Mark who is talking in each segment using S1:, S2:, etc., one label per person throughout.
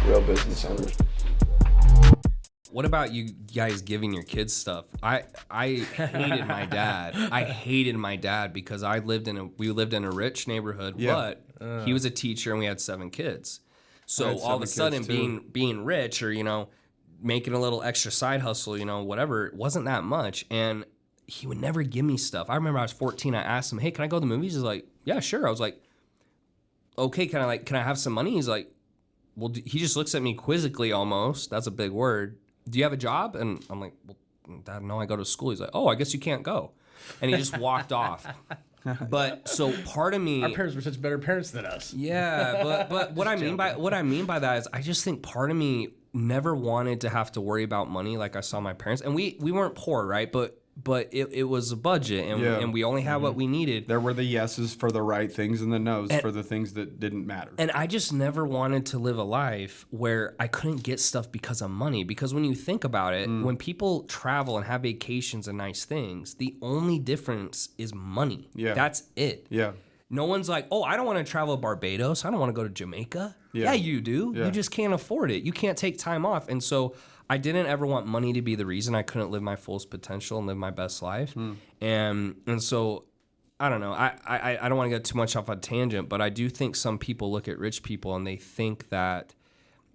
S1: real business owners.
S2: What about you guys giving your kids stuff? I hated my dad. I hated my dad because we lived in a rich neighborhood, but he was a teacher and we had 7 kids. So all of a sudden being rich or, making a little extra side hustle, whatever, it wasn't that much. And he would never give me stuff. I remember I was 14. I asked him, "Hey, can I go to the movies?" He's like, "Yeah, sure." I was like, "Okay, can I have some money?" He's like, "Well," he just looks at me quizzically almost. That's a big word. "Do you have a job?" And I'm like, "Well, Dad, no, I go to school." He's like, "Oh, I guess you can't go." And he just walked off. But so part of me,
S3: our parents were such better parents than us.
S2: Yeah, but what I mean by that is I just think part of me never wanted to have to worry about money like I saw my parents. And we weren't poor, right? But it was a budget, and we only had what we needed.
S4: There were the yeses for the right things and the nos for the things that didn't matter.
S2: And I just never wanted to live a life where I couldn't get stuff because of money. Because when you think about it, when people travel and have vacations and nice things, the only difference is money. Yeah. That's it.
S4: Yeah.
S2: No one's like, "Oh, I don't want to travel to Barbados. I don't want to go to Jamaica." Yeah, you do. Yeah. You just can't afford it. You can't take time off. And so I didn't ever want money to be the reason I couldn't live my fullest potential and live my best life. And so I don't know. I don't want to get too much off a tangent, but I do think some people look at rich people and they think that,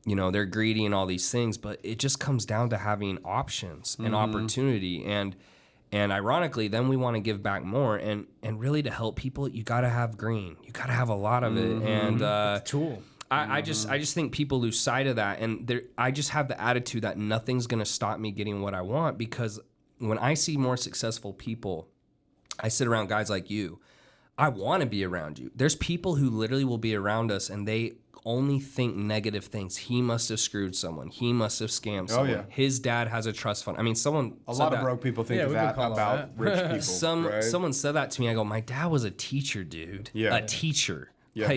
S2: they're greedy and all these things, but it just comes down to having options and opportunity. And ironically, then we want to give back more. And really to help people, you got to have green. You got to have a lot of it. And
S3: it's a tool.
S2: I just think people lose sight of that, and I just have the attitude that nothing's gonna stop me getting what I want, because when I see more successful people, I sit around guys like you. I want to be around you. There's people who literally will be around us, and they only think negative things. He must have screwed someone. He must have scammed someone. Oh, yeah. His dad has a trust fund. I mean, a
S4: lot of broke people think that about rich people. Right?
S2: Someone said that to me. I go, "My dad was a teacher, dude. Yeah. A teacher." Yeah.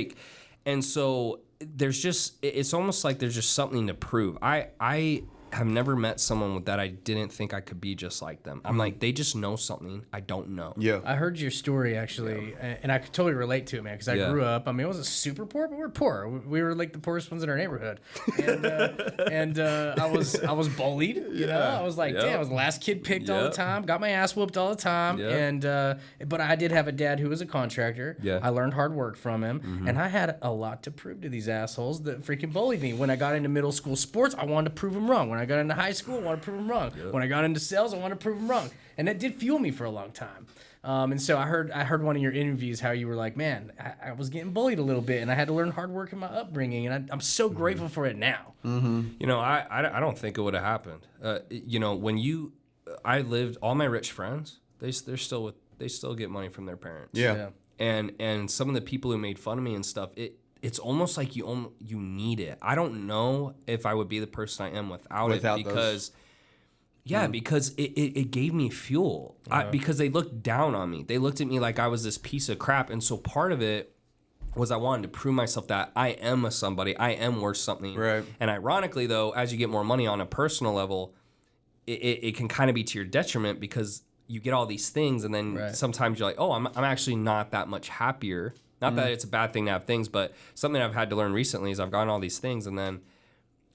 S2: And so it's almost like there's just something to prove. I have never met someone that I didn't think I could be just like them. I'm like, they just know something I don't know.
S3: Yeah. I heard your story, actually, and I could totally relate to it, man, because I grew up. I mean, I wasn't super poor, but we were poor. We were like the poorest ones in our neighborhood. And I was bullied, I was like, damn, I was the last kid picked all the time, got my ass whooped all the time. And but I did have a dad who was a contractor. Yeah. I learned hard work from him, and I had a lot to prove to these assholes that freaking bullied me. When I got into middle school sports, I wanted to prove them wrong. When I got into high school, I wanted to prove them wrong. Yep. When I got into sales, I wanted to prove them wrong. And that did fuel me for a long time. And so I heard one of your interviews how you were like, "Man, I was getting bullied a little bit, and I had to learn hard work in my upbringing, and I'm so grateful for it now."
S2: I don't think it would have happened. When I lived, all my rich friends, they still get money from their parents.
S4: Yeah.
S2: And some of the people who made fun of me and stuff, it's almost like you need it. I don't know if I would be the person I am without it, because because it gave me fuel. Because they looked down on me. They looked at me like I was this piece of crap. And so part of it was I wanted to prove myself that I am somebody. I am worth something. Right. And ironically, though, as you get more money on a personal level, it can kind of be to your detriment, because you get all these things, and then sometimes you're like, "Oh, I'm actually not that much happier." Not that it's a bad thing to have things, but something I've had to learn recently is I've gotten all these things, and then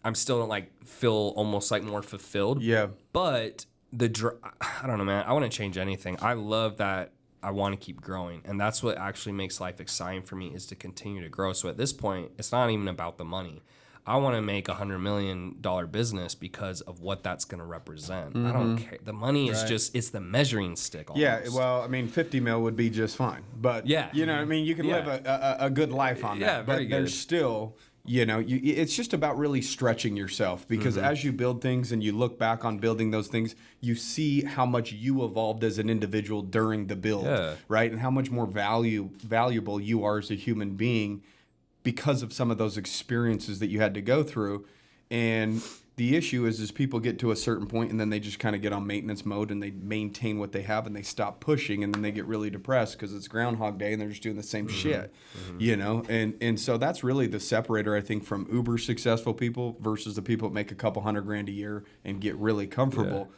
S2: I'm still feel almost like more fulfilled. Yeah. But I don't know, man. I want to change anything. I love that I want to keep growing, and that's what actually makes life exciting for me, is to continue to grow. So at this point, it's not even about the money. I want to make $100 million business because of what that's going to represent. I don't care. The money is it's the measuring stick. Almost.
S4: Yeah, well, I mean, 50 mil would be just fine. But, you know what I mean? You can live a good life on that. Yeah, very good. There's still, it's just about really stretching yourself, because as you build things and you look back on building those things, you see how much you evolved as an individual during the build, right? And how much more valuable you are as a human being because of some of those experiences that you had to go through. And the issue is people get to a certain point and then they just kind of get on maintenance mode and they maintain what they have and they stop pushing, and then they get really depressed because it's Groundhog Day and they're just doing the same shit, And so that's really the separator, I think, from uber successful people versus the people that make a couple $100,000 a year and get really comfortable. Yeah.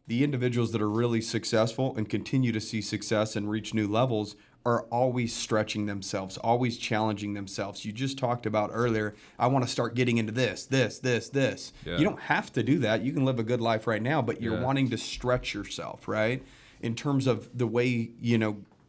S4: The individuals that are really successful and continue to see success and reach new levels are always stretching themselves, always challenging themselves. You just talked about earlier, I want to start getting into this. Yeah. You don't have to do that. You can live a good life right now, but you're wanting to stretch yourself, right? In terms of the way,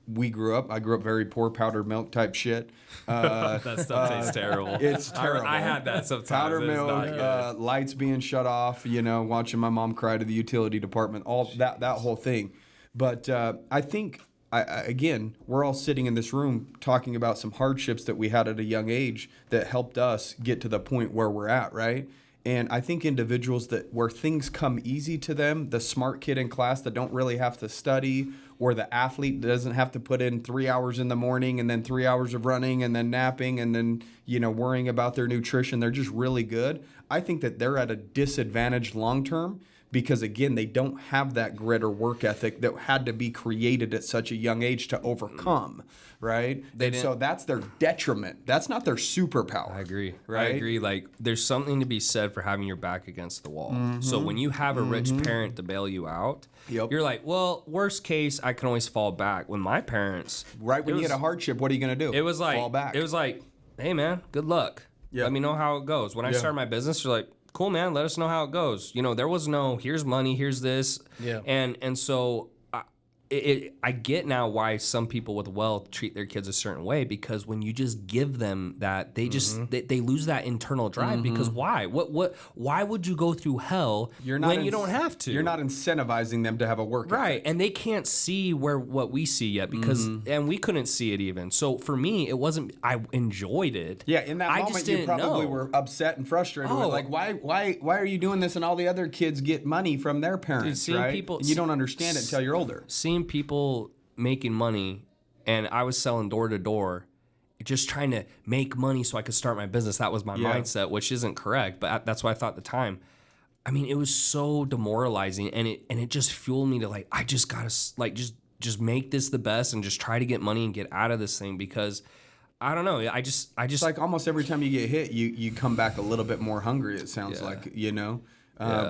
S4: we grew up. I grew up very poor, powdered milk type shit.
S2: That stuff tastes terrible.
S4: It's terrible.
S2: I had that sometimes.
S4: Powdered milk, lights being shut off, watching my mom cry to the utility department, all that whole thing. But I think, again, we're all sitting in this room talking about some hardships that we had at a young age that helped us get to the point where we're at, right? And I think individuals where things come easy to them, the smart kid in class that don't really have to study, or the athlete that doesn't have to put in 3 hours in the morning and then 3 hours of running and then napping and then, worrying about their nutrition, they're just really good. I think that they're at a disadvantage long term because, again, they don't have that grit or work ethic that had to be created at such a young age to overcome, right? So that's their detriment. That's not their superpower.
S2: I agree.
S4: Right?
S2: I agree. Like, there's something to be said for having your back against the wall. Mm-hmm. So when you have a rich parent to bail you out, you're like, well, worst case, I can always fall back. When my parents...
S4: Right, when you get a hardship, what are you going to do?
S2: It was like...
S4: Fall back.
S2: It was like, hey, man, good luck. Let me know how it goes. When I started my business, you're like, cool, man, let us know how it goes. There was no, here's money, here's this. Yeah. And so I get now why some people with wealth treat their kids a certain way, because when you just give them that, they just they lose that internal drive. Because why? Why would you go through hell when you don't have to?
S4: You're not incentivizing them to have a work
S2: right,
S4: ethic.
S2: And they can't see what we see yet because and we couldn't see it even. So for me, it wasn't. I enjoyed it.
S4: Yeah, in that moment, you probably were upset and frustrated. Oh. Like, why are you doing this? And all the other kids get money from their parents, right? And you don't understand it until you're older.
S2: Seeing people making money, and I was selling door to door, just trying to make money so I could start my business. That was my mindset, which isn't correct, but that's what I thought at the time. I mean, it was so demoralizing, and it just fueled me to like, I just gotta like just make this the best and just try to get money and get out of this thing, because I don't know. I just
S4: it's like almost every time you get hit, you come back a little bit more hungry. It sounds like,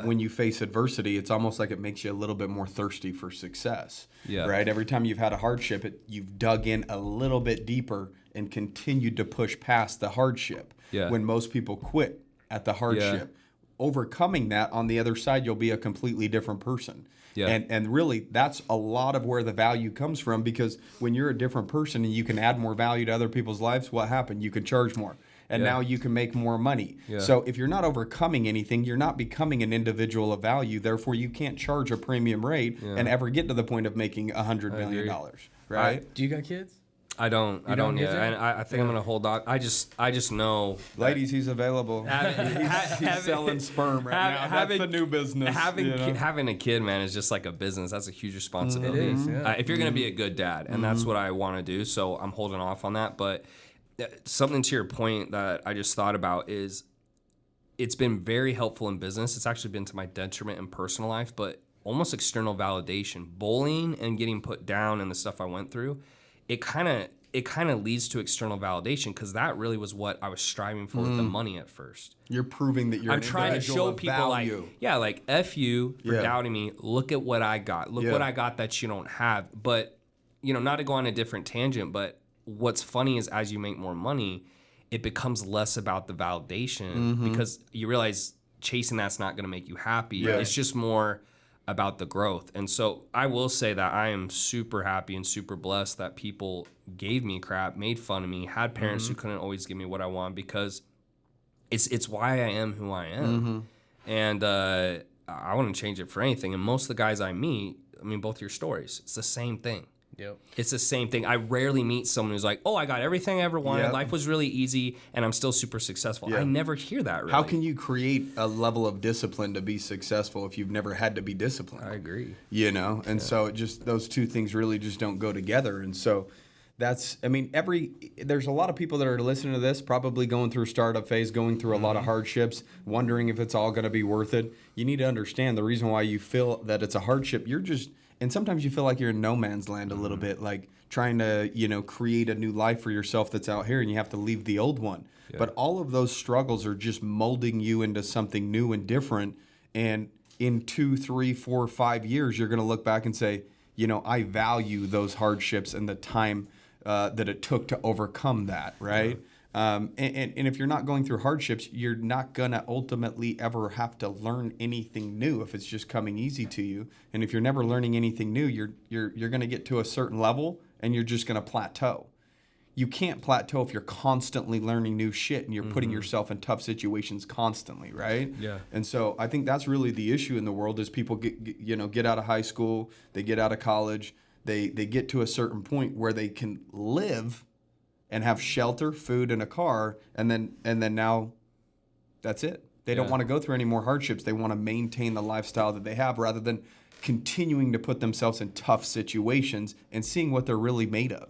S4: when you face adversity, it's almost like it makes you a little bit more thirsty for success. Yeah. Right. Every time you've had a hardship, you've dug in a little bit deeper and continued to push past the hardship. Yeah. When most people quit at the hardship, overcoming that, on the other side, you'll be a completely different person. Yeah. And really, that's a lot of where the value comes from, because when you're a different person and you can add more value to other people's lives, what happened? You can charge more. And now you can make more money. Yeah. So if you're not overcoming anything, you're not becoming an individual of value. Therefore, you can't charge a premium rate and ever get to the point of making $100 million. Right?
S3: Do you got kids?
S2: I don't yet. And I think I'm gonna hold on. I just know.
S4: Ladies, he's available. He's selling sperm right now. That's the new business.
S2: Having a kid, man, is just like a business. That's a huge responsibility. It is. Yeah. If you're gonna be a good dad, and that's what I want to do, so I'm holding off on that. But something to your point that I just thought about is, it's been very helpful in business. It's actually been to my detriment in personal life, but almost external validation, bullying and getting put down and the stuff I went through, it kind of leads to external validation, because that really was what I was striving for with the money at first.
S4: You're proving that you're
S2: I'm trying to show people
S4: value.
S2: like F you for doubting me. Look at what I got. Look what I got that you don't have. But, not to go on a different tangent, but what's funny is, as you make more money, it becomes less about the validation, because you realize chasing that's not going to make you happy. Yeah. It's just more about the growth. And so I will say that I am super happy and super blessed that people gave me crap, made fun of me, had parents who couldn't always give me what I want, because it's why I am who I am. And I wouldn't change it for anything. And most of the guys I meet, both your stories, it's the same thing. Yep. It's the same thing. I rarely meet someone who's like, oh, I got everything I ever wanted. Life was really easy, and I'm still super successful. I never hear that, really.
S4: How can you create a level of discipline to be successful if you've never had to be disciplined?
S2: I agree.
S4: And so it just, those two things really just don't go together. And so that's, there's a lot of people that are listening to this, probably going through startup phase, going through a lot of hardships, wondering if it's all going to be worth it. You need to understand the reason why you feel that it's a hardship. And sometimes you feel like you're in no man's land a little bit, like trying to, create a new life for yourself that's out here, and you have to leave the old one. Yeah. But all of those struggles are just molding you into something new and different. And in 2, 3, 4, 5 years, you're going to look back and say, I value those hardships and the time that it took to overcome that, right? And if you're not going through hardships, you're not gonna ultimately ever have to learn anything new if it's just coming easy to you. And if you're never learning anything new, you're gonna get to a certain level and you're just gonna plateau. You can't plateau if you're constantly learning new shit and you're putting yourself in tough situations constantly, right?
S2: Yeah.
S4: And so I think that's really the issue in the world is people get out of high school, they get out of college, they get to a certain point where they can live and have shelter, food, and a car, and then now that's it. They don't want to go through any more hardships. They want to maintain the lifestyle that they have rather than continuing to put themselves in tough situations and seeing what they're really made of.